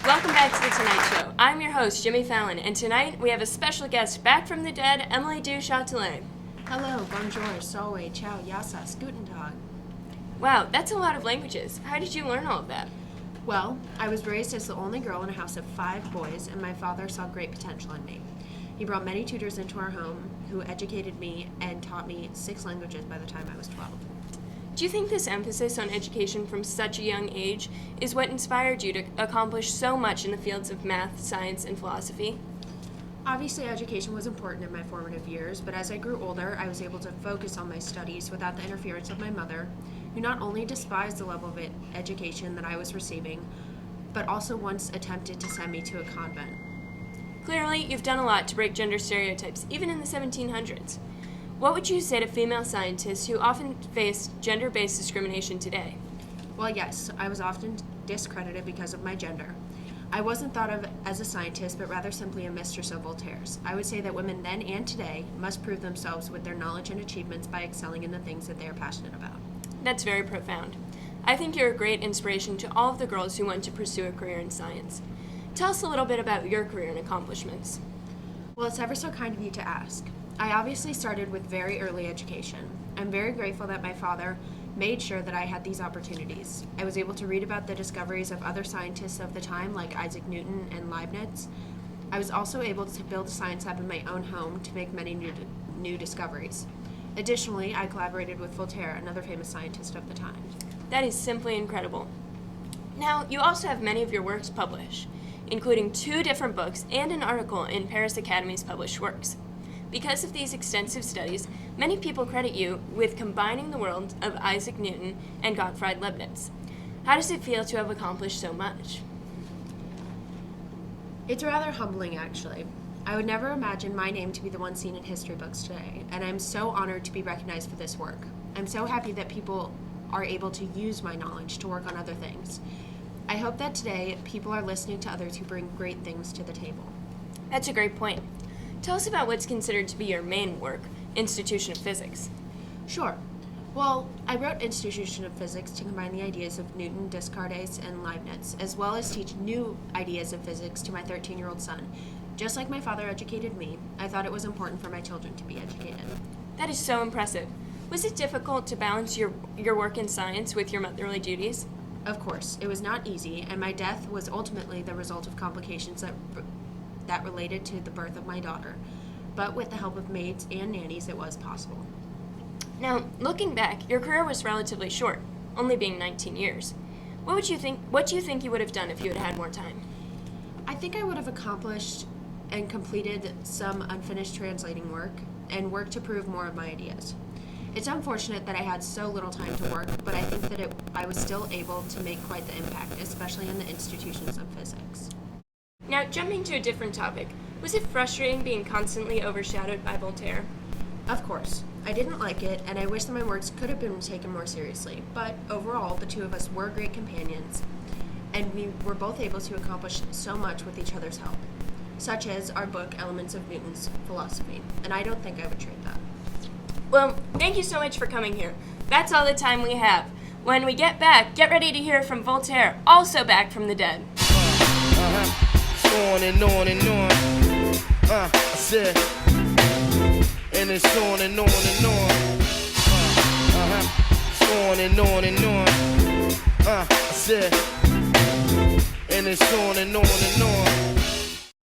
Welcome back to The Tonight Show. I'm your host, Jimmy Fallon, and tonight we have a special guest back from the dead, Emily du Châtelet. Hello, bonjour, salve, ciao, yasas, guten tag. Wow, that's a lot of languages. How did you learn all of that? Well, I was raised as the only girl in a house of 5 boys, and my father saw great potential in me. He brought many tutors into our home who educated me and taught me 6 languages by the time I was 12. Do you think this emphasis on education from such a young age is what inspired you to accomplish so much in the fields of math, science, and philosophy? Obviously, education was important in my formative years, but as I grew older, I was able to focus on my studies without the interference of my mother, who not only despised the level of education that I was receiving, but also once attempted to send me to a convent. Clearly, you've done a lot to break gender stereotypes, even in the 1700s. What would you say to female scientists who often face gender-based discrimination today? Well, yes, I was often discredited because of my gender. I wasn't thought of as a scientist, but rather simply a mistress of Voltaire's. I would say that women then and today must prove themselves with their knowledge and achievements by excelling in the things that they are passionate about. That's very profound. I think you're a great inspiration to all of the girls who want to pursue a career in science. Tell us a little bit about your career and accomplishments. Well, it's ever so kind of you to ask. I obviously started with very early education. I'm very grateful that my father made sure that I had these opportunities. I was able to read about the discoveries of other scientists of the time like Isaac Newton and Leibniz. I was also able to build a science lab in my own home to make many new discoveries. Additionally, I collaborated with Voltaire, another famous scientist of the time. That is simply incredible. Now, you also have many of your works published, including 2 different books and an article in Paris Academy's published works. Because of these extensive studies, many people credit you with combining the worlds of Isaac Newton and Gottfried Leibniz. How does it feel to have accomplished so much? It's rather humbling, actually. I would never imagine my name to be the one seen in history books today, and I'm so honored to be recognized for this work. I'm so happy that people are able to use my knowledge to work on other things. I hope that today people are listening to others who bring great things to the table. That's a great point. Tell us about what's considered to be your main work, Institution of Physics. Sure. Well, I wrote Institution of Physics to combine the ideas of Newton, Descartes, and Leibniz, as well as teach new ideas of physics to my 13-year-old son. Just like my father educated me, I thought it was important for my children to be educated. That is so impressive. Was it difficult to balance your work in science with your motherly duties? Of course, it was not easy, and my death was ultimately the result of complications that related to the birth of my daughter. But with the help of maids and nannies, it was possible. Now, looking back, your career was relatively short, only being 19 years. What do you think you would have done if you had had more time? I think I would have accomplished and completed some unfinished translating work and worked to prove more of my ideas. It's unfortunate that I had so little time to work, but I think that I was still able to make quite the impact, especially in the institutions of physics. Now, jumping to a different topic, was it frustrating being constantly overshadowed by Voltaire? Of course. I didn't like it, and I wish that my works could have been taken more seriously, but overall, the 2 of us were great companions, and we were both able to accomplish so much with each other's help, such as our book, Elements of Newton's Philosophy, and I don't think I would trade that. Well, thank you so much for coming here. That's all the time we have. When we get back, get ready to hear from Voltaire, also back from the dead. On and on and on. I said, and it's on and on and on. On and on and on. I said, and it's on and on and on.